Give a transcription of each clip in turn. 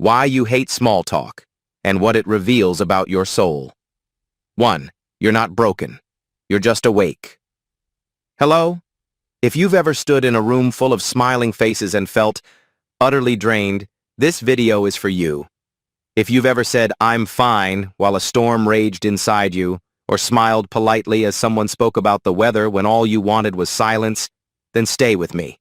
Why you hate small talk, and what it reveals about your soul. 1. You're not broken. You're just awake. Hello? If you've ever stood in a room full of smiling faces and felt utterly drained, this video is for you. If you've ever said, "I'm fine," while a storm raged inside you, or smiled politely as someone spoke about the weather when all you wanted was silence, then stay with me.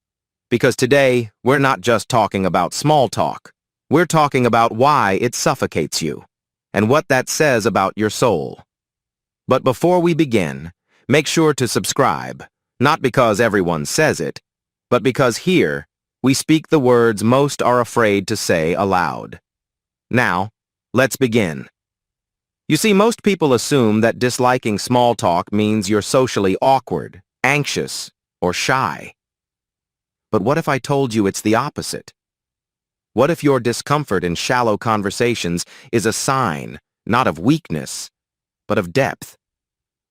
Because today, we're not just talking about small talk. We're talking about why it suffocates you, and what that says about your soul. But before we begin, make sure to subscribe, not because everyone says it, but because here, we speak the words most are afraid to say aloud. Now, let's begin. You see, most people assume that disliking small talk means you're socially awkward, anxious, or shy. But what if I told you it's the opposite? What if your discomfort in shallow conversations is a sign, not of weakness, but of depth?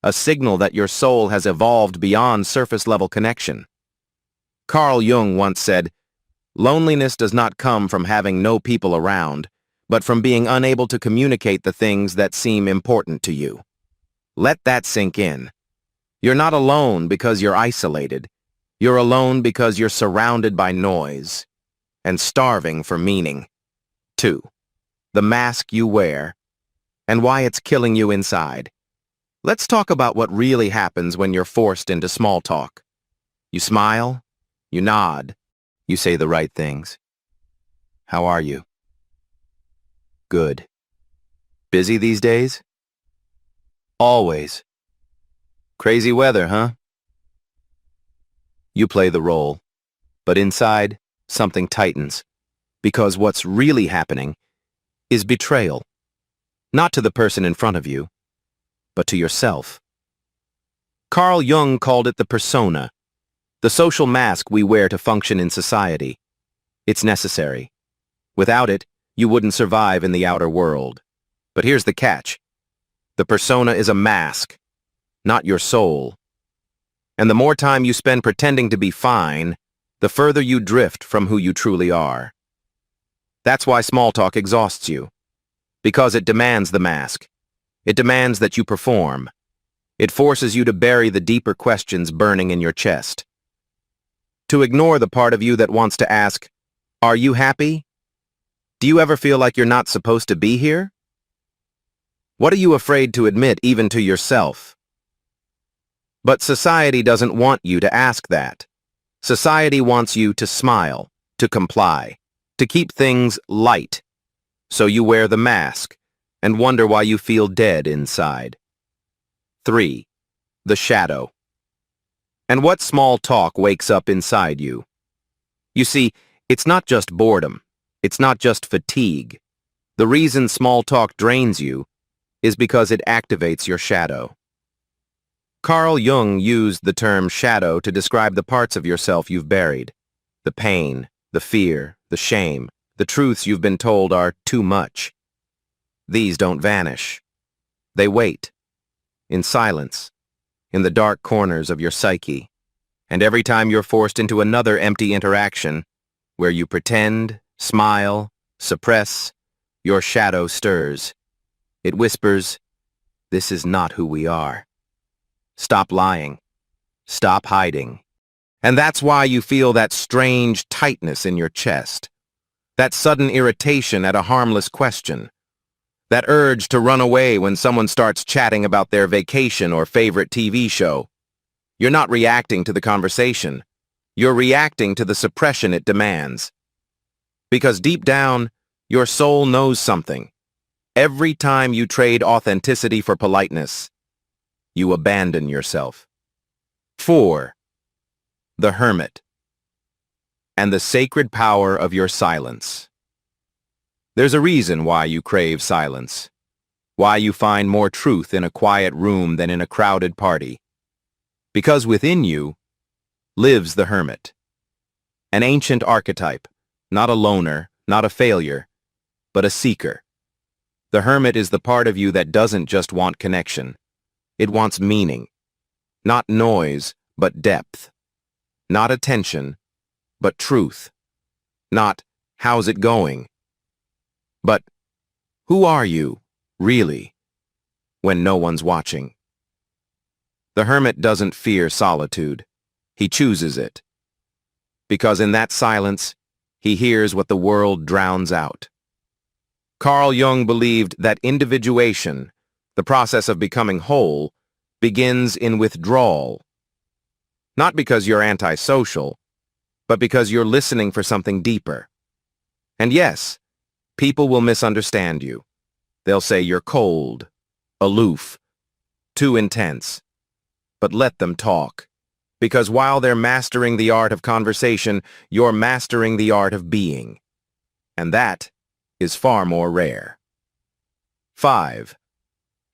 A signal that your soul has evolved beyond surface-level connection. Carl Jung once said, "Loneliness does not come from having no people around, but from being unable to communicate the things that seem important to you." Let that sink in. You're not alone because you're isolated. You're alone because you're surrounded by noise and starving for meaning. 2. The mask you wear and why it's killing you inside. Let's talk about what really happens when you're forced into small talk. You smile, you nod, you say the right things. How are you? Good. Busy these days? Always. Crazy weather, huh? You play the role, but inside, something tightens, because what's really happening is betrayal, not to the person in front of you, but to yourself. Carl Jung called it the persona, the social mask we wear to function in society. It's necessary. Without it, you wouldn't survive in the outer world. But here's the catch. The persona is a mask, not your soul. And the more time you spend pretending to be fine, the further you drift from who you truly are. That's why small talk exhausts you. Because it demands the mask. It demands that you perform. It forces you to bury the deeper questions burning in your chest. To ignore the part of you that wants to ask, "Are you happy? Do you ever feel like you're not supposed to be here?" What are you afraid to admit even to yourself? But society doesn't want you to ask that. Society wants you to smile, to comply, to keep things light. So you wear the mask and wonder why you feel dead inside. 3. The shadow. And what small talk wakes up inside you? You see, it's not just boredom. It's not just fatigue. The reason small talk drains you is because it activates your shadow. Carl Jung used the term shadow to describe the parts of yourself you've buried. The pain, the fear, the shame, the truths you've been told are too much. These don't vanish. They wait, in silence, in the dark corners of your psyche. And every time you're forced into another empty interaction, where you pretend, smile, suppress, your shadow stirs. It whispers, "This is not who we are. Stop lying. Stop hiding." And that's why you feel that strange tightness in your chest. That sudden irritation at a harmless question. That urge to run away when someone starts chatting about their vacation or favorite TV show. You're not reacting to the conversation. You're reacting to the suppression it demands. Because deep down, your soul knows something. Every time you trade authenticity for politeness, you abandon yourself. 4. The Hermit. And the sacred power of your silence. There's a reason why you crave silence. Why you find more truth in a quiet room than in a crowded party. Because within you lives the hermit. An ancient archetype. Not a loner, not a failure, but a seeker. The hermit is the part of you that doesn't just want connection. It wants meaning. Not noise, but depth. Not attention, but truth. Not, "How's it going?" But who are you, really, when no one's watching? The hermit doesn't fear solitude. He chooses it. Because in that silence, he hears what the world drowns out. Carl Jung believed that individuation, the process of becoming whole, begins in withdrawal. Not because you're antisocial, but because you're listening for something deeper. And yes, people will misunderstand you. They'll say you're cold, aloof, too intense. But let them talk. Because while they're mastering the art of conversation, you're mastering the art of being. And that is far more rare. 5.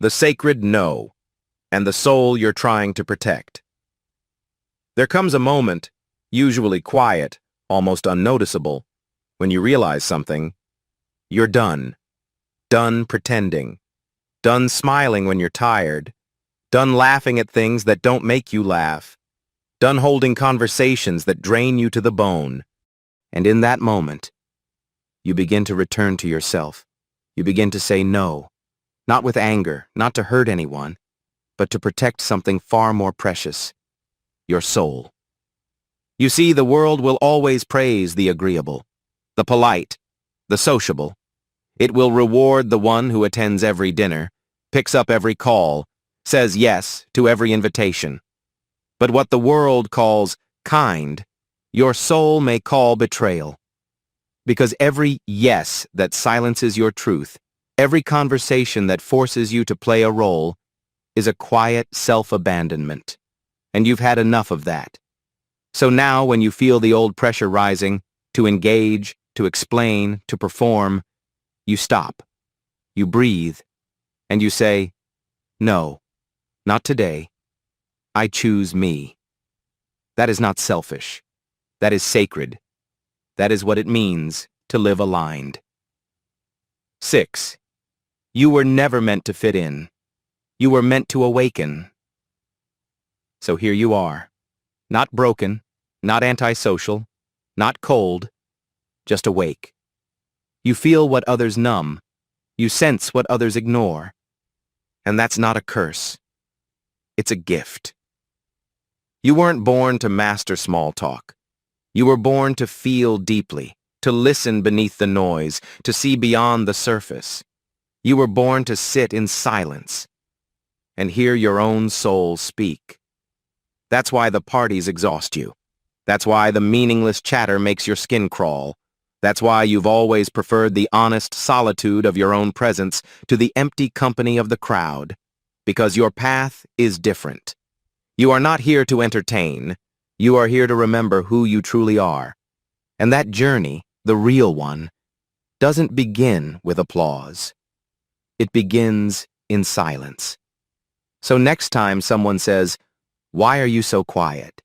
The sacred no, and the soul you're trying to protect. There comes a moment, usually quiet, almost unnoticeable, when you realize something. You're done. Done pretending. Done smiling when you're tired. Done laughing at things that don't make you laugh. Done holding conversations that drain you to the bone. And in that moment, you begin to return to yourself. You begin to say no, not with anger, not to hurt anyone, but to protect something far more precious, your soul. You see, the world will always praise the agreeable, the polite, the sociable. It will reward the one who attends every dinner, picks up every call, says yes to every invitation. But what the world calls kind, your soul may call betrayal. Because every yes that silences your truth, every conversation that forces you to play a role, is a quiet self-abandonment. And you've had enough of that. So now when you feel the old pressure rising, to engage, to explain, to perform, you stop, you breathe, and you say, no, not today. I choose me. That is not selfish. That is sacred. That is what it means to live aligned. 6. You were never meant to fit in. You were meant to awaken. So here you are, not broken, not antisocial, not cold, just awake. You feel what others numb. You sense what others ignore. And that's not a curse. It's a gift. You weren't born to master small talk. You were born to feel deeply, to listen beneath the noise, to see beyond the surface. You were born to sit in silence and hear your own soul speak. That's why the parties exhaust you. That's why the meaningless chatter makes your skin crawl. That's why you've always preferred the honest solitude of your own presence to the empty company of the crowd. Because your path is different. You are not here to entertain. You are here to remember who you truly are. And that journey, the real one, doesn't begin with applause. It begins in silence. So next time someone says, "Why are you so quiet?"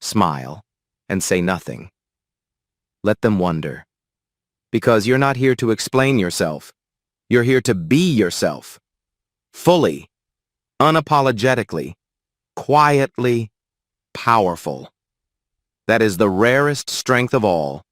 smile and say nothing. Let them wonder. Because you're not here to explain yourself. You're here to be yourself. Fully, unapologetically, quietly, powerful. That is the rarest strength of all.